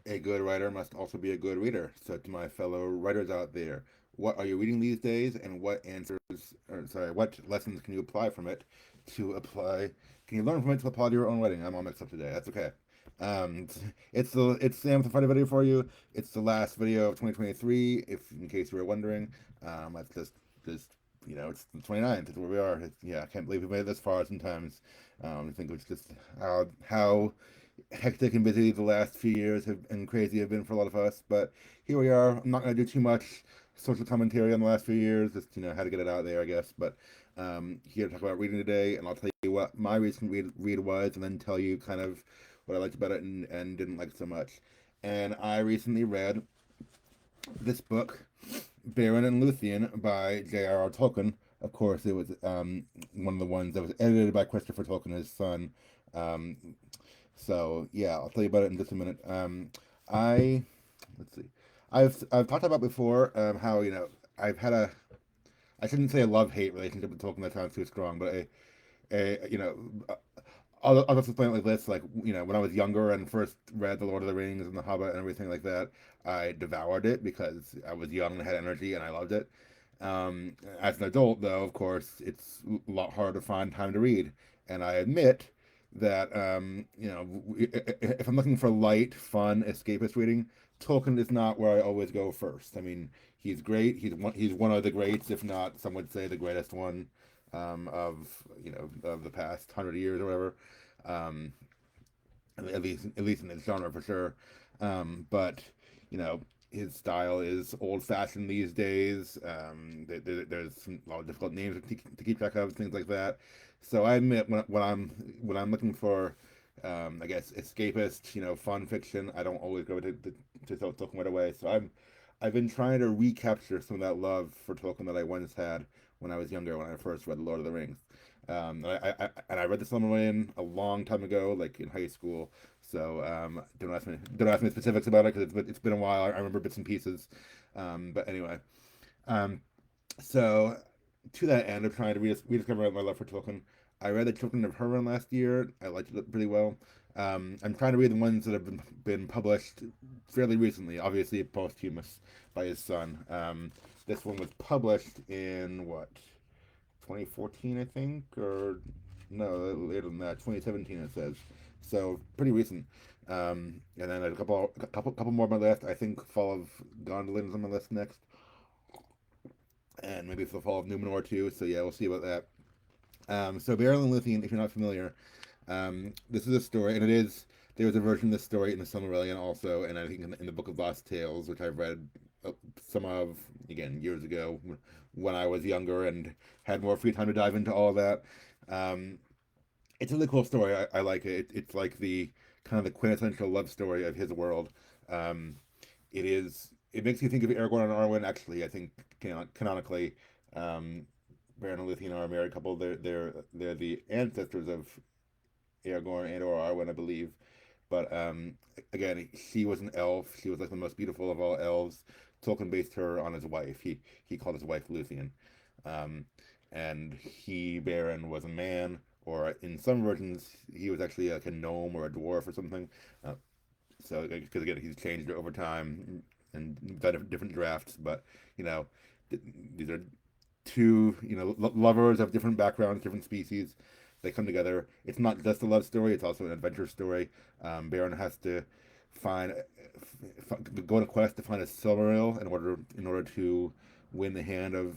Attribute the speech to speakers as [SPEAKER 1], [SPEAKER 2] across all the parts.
[SPEAKER 1] A good writer must also be a good reader. So, to my fellow writers out there, what are you reading these days, and what what lessons can you apply from it to apply? Can you learn from it to apply to your own writing? I'm all mixed up today. That's okay. Um, it's Sam with a Friday video for you. It's the last video of 2023. If in case you were wondering, that's just it's the 29th. It's where we are. Yeah, I can't believe we made it this far. Sometimes, I think it's just how hectic and busy the last few years have and crazy have been for a lot of us. But here we are. I'm not going to do too much social commentary on the last few years. Just how to get it out there, I guess. But here to talk about reading today, and I'll tell you what my recent read was, and then tell you kind of what I liked about it and didn't like so much. And I recently read this book, Beren and Luthien by J.R.R. Tolkien. Of course, it was one of the ones that was edited by Christopher Tolkien, his son. Um, so yeah, I'll tell you about it in just a minute. I let's see. I've talked about before how I've had a I shouldn't say a love hate relationship with Tolkien. That sounds too strong, but I'll just explain it like this. Like when I was younger and first read The Lord of the Rings and The Hobbit and everything like that, I devoured it because I was young and had energy and I loved it. As an adult, though, of course, it's a lot harder to find time to read. And I admit that, if I'm looking for light, fun, escapist reading, Tolkien is not where I always go first. I mean, he's great. He's one of the greats, if not some would say the greatest one of the past 100 years or whatever. Um, at least in this genre for sure. But you know, his style is old fashioned these days. There's a lot of difficult names to keep track of, things like that. So I admit when I'm looking for, I guess escapist, fun fiction, I don't always go to Tolkien right away. So I've been trying to recapture some of that love for Tolkien that I once had when I was younger, when I first read The Lord of the Rings. And I read The Silmarillion a long time ago, like in high school. So don't ask me specifics about it because it's been a while. I remember bits and pieces. But anyway, um, so to that end of trying to rediscover my love for Tolkien, I read The Children of Hurin last year. I liked it really well. I'm trying to read the ones that have been published fairly recently, obviously posthumous by his son. This one was published in what 2014, I think, or no, later than that, 2017 it says. So pretty recent. And then a couple more on my list. I think Fall of Gondolin is on my list next, and maybe it's the Fall of Numenor too. So yeah, we'll see about that. So Beren and Luthien, if you're not familiar, this is a story, and there's a version of this story in the Silmarillion also, and I think in the Book of Lost Tales, which I've read some of again years ago when I was younger and had more free time to dive into all of that. Um, it's a really cool story. I like it. It's like the kind of the quintessential love story of his world. Um, it is. It makes you think of Aragorn and Arwen. Actually, I think canonically, um, Beren and Luthien are a married couple. They're the ancestors of Aragorn and or Arwen, I believe. But again, she was an elf. She was like the most beautiful of all elves. Tolkien based her on his wife. He called his wife Luthien. Um, and Beren, was a man, or in some versions, he was actually like a gnome or a dwarf or something. Uh, so, because again, he's changed over time and done different drafts. But you know, th- these are two lovers of different backgrounds, different species. They come together. It's not just a love story; it's also an adventure story. Baron has to find go on a quest to find a Silmaril in order to win the hand of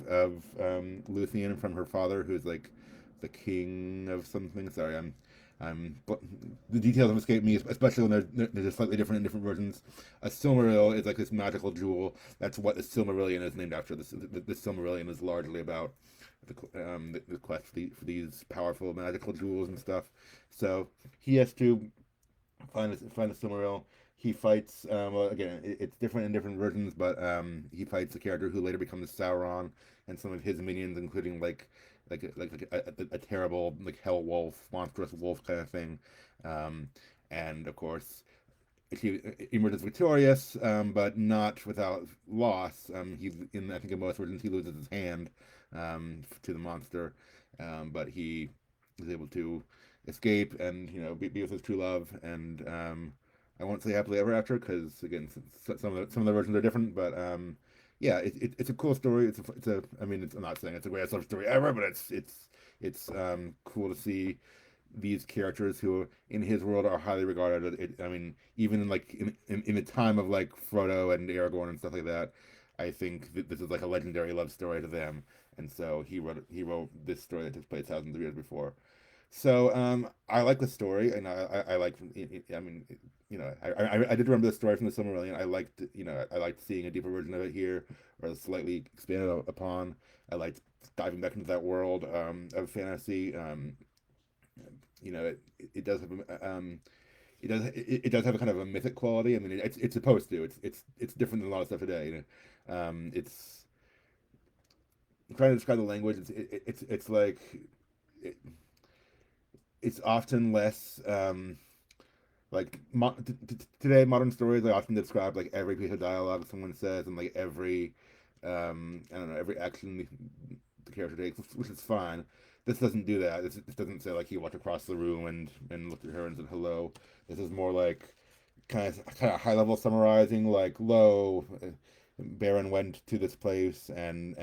[SPEAKER 1] Luthien from her father, who's like the king of something. Sorry, but the details have escaped me, especially when they're just slightly different in different versions. A Silmaril is like this magical jewel. That's what the Silmarillion is named after. The Silmarillion is largely about the quest for these powerful magical jewels and stuff. So he has to find a Silmaril. He fights. Well, again, it's different in different versions, but he fights a character who later becomes Sauron and some of his minions, including like a terrible like hell wolf, monstrous wolf kind of thing. Um, and of course, he emerges victorious, but not without loss. He's in I think in most versions he loses his hand to the monster, but he is able to escape and be with his true love and I won't say happily ever after because again, some of the versions are different, but yeah, it's a cool story. It's a I mean, I'm not saying it's the greatest love story ever, but it's cool to see these characters who in his world are highly regarded. I mean, even in like in the time of like Frodo and Aragorn and stuff like that, I think that this is like a legendary love story to them. And so he wrote this story that took place thousands of years before. So I like the story, and I like. I mean, I did remember the story from the Silmarillion. I liked seeing a deeper version of it here, or slightly expanded upon. I liked diving back into that world of fantasy. It does have it does have a kind of a mythic quality. I mean, it's supposed to. It's different than a lot of stuff today. It's I'm trying to describe the language. It's like it, it's often less like today modern stories. I often describe like every piece of dialogue someone says and like every I don't know, every action the character takes, which is fine. This doesn't do that. This doesn't say like he walked across the room and looked at her and said hello. This is more like kind of high level summarizing, like lo, Beren went to this place and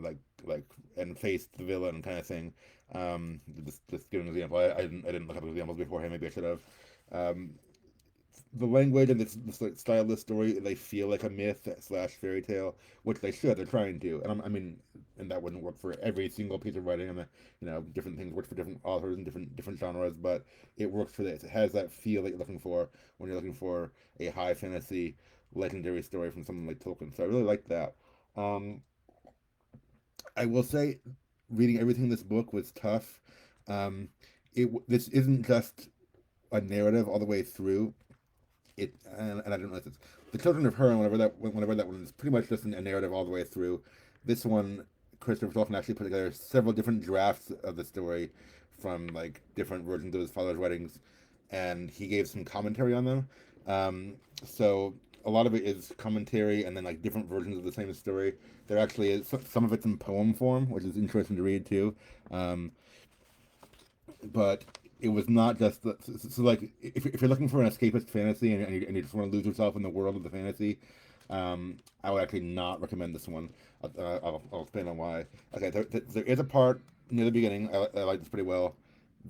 [SPEAKER 1] like and faced the villain kind of thing. Just give an example. I didn't look up examples beforehand. Maybe I should have. Um, the language and the style of the story, they feel like a myth slash fairy tale, which they should. They're trying to, and I mean, and that wouldn't work for every single piece of writing. And different things work for different authors and different genres, but it works for this. It has that feel that you're looking for when you're looking for a high fantasy legendary story from someone like Tolkien. So I really like that. Um, I will say, reading everything in this book was tough. Um, this isn't just a narrative all the way through and I don't know if it's the Children of Her, whenever that one is pretty much just a narrative all the way through. This one, Christopher Tolkien actually put together several different drafts of the story from like different versions of his father's weddings, and he gave some commentary on them. So a lot of it is commentary and then like different versions of the same story. There actually is some of it's in poem form, which is interesting to read too. Um, but it was not just like if you're looking for an escapist fantasy and you just want to lose yourself in the world of the fantasy, I would actually not recommend this one. I'll explain on why. Okay, there is a part near the beginning I like this pretty well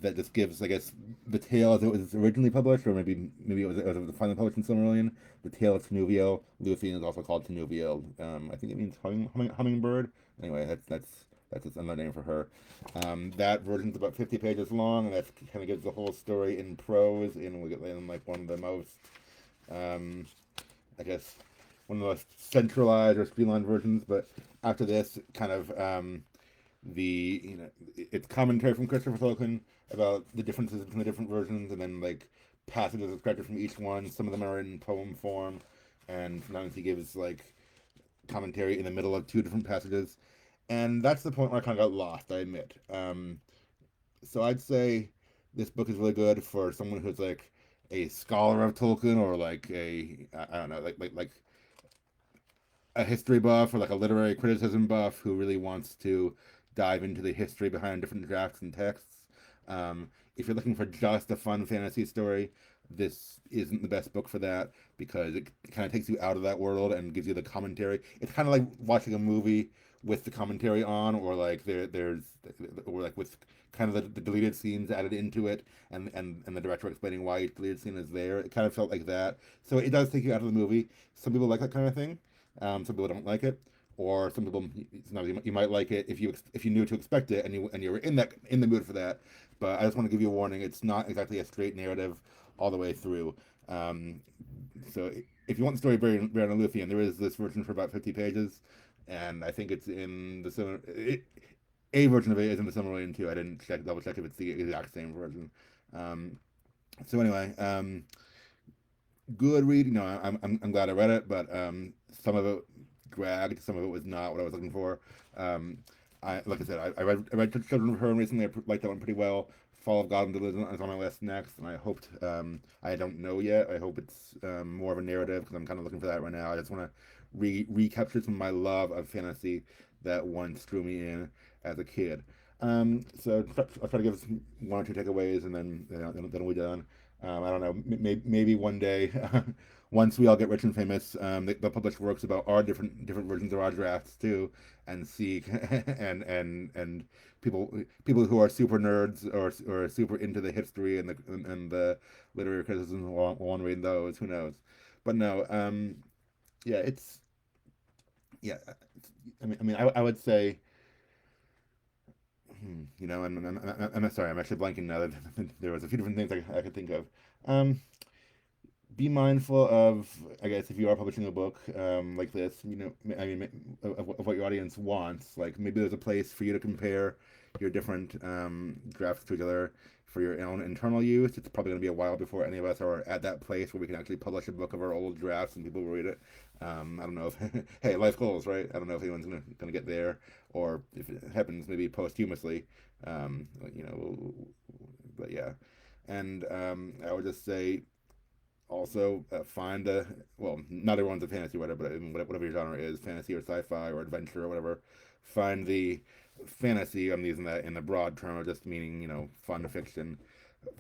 [SPEAKER 1] that just gives, I guess, the tale as it was originally published, or maybe it was finally published in Silmarillion. The tale of Tinuviel. Luthien is also called Tinuviel. I think it means hummingbird. Anyway, that's just another name for her. That version's about 50 pages long, and that kind of gives the whole story in prose, in like one of the most, um, I guess, one of the most centralized or streamlined versions. But after this, kind of it's commentary from Christopher Tolkien about the differences between the different versions, and then like passages extracted from each one. Some of them are in poem form, and sometimes he gives like commentary in the middle of two different passages, and that's the point where I kind of got lost. I admit. So I'd say this book is really good for someone who's like a scholar of Tolkien, or like I don't know, like a history buff or like a literary criticism buff who really wants to dive into the history behind different drafts and texts. If you're looking for just a fun fantasy story, this isn't the best book for that because it kind of takes you out of that world and gives you the commentary. It's kind of like watching a movie with the commentary on, or like or like with kind of the deleted scenes added into it, and the director explaining why each deleted scene is there. It kind of felt like that. So it does take you out of the movie. Some people like that kind of thing. Some people don't like it, or some people you might like it if you knew to expect it and you were in the mood for that. But I just want to give you a warning. It's not exactly a straight narrative all the way through. Um, so if you want the story of Beren and Luthien, there is this version for about 50 pages, and I think it's in a version of it is in the Silmarillion too. I didn't double check if it's the exact same version. Um, so anyway, good read. I'm glad I read it, but some of it dragged. Some of it was not what I was looking for. Um, like I said, I read Children of Her recently. Liked that one pretty well. Fall of God and Delusion is on my list next, and I hoped I don't know yet. I hope it's more of a narrative because I'm kind of looking for that right now. I just want to recapture some of my love of fantasy that once drew me in as a kid. So I'll try to give one or two takeaways, and then we'll be done. I don't know. Maybe one day, once we all get rich and famous, they'll publish works about our different versions of our drafts too, and see and people who are super nerds or super into the history and the literary criticism will want to read those. Who knows? But no, yeah, it's yeah. I would say, I'm sorry, I'm actually blanking now. That there was a few different things I could think of. Um, be mindful of, I guess, if you are publishing a book like this, of what your audience wants. Like maybe there's a place for you to compare your different drafts to each other for your own internal use. It's probably going to be a while before any of us are at that place where we can actually publish a book of our old drafts and people will read it. I don't know if, hey, life goals, right? I don't know if anyone's gonna get there, or if it happens, maybe posthumously. Um, you know, but yeah, and I would just say also find a well, not everyone's a fantasy writer, but whatever your genre is, fantasy or sci-fi or adventure or whatever, find the fantasy. I'm using that in the broad term of just meaning fun fiction.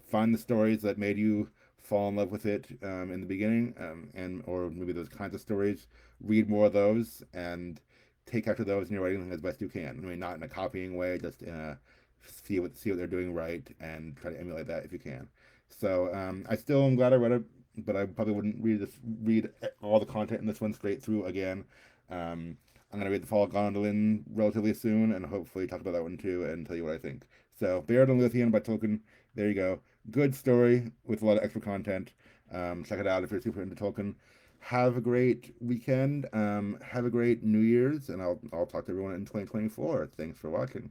[SPEAKER 1] Find the stories that made you fall in love with it in the beginning, and or maybe those kinds of stories. Read more of those and take after those in your writing as best you can. I mean, not in a copying way, just in a see what they're doing right and try to emulate that if you can. So I still am glad I read it, but I probably wouldn't read all the content in this one straight through again. I'm gonna read The Fall of Gondolin relatively soon, and hopefully talk about that one too, and tell you what I think. So, Beren and Luthien by Tolkien. There you go. Good story with a lot of extra content. Check it out if you're super into Tolkien. Have a great weekend. Have a great New Year's, and I'll talk to everyone in 2024. Thanks for watching.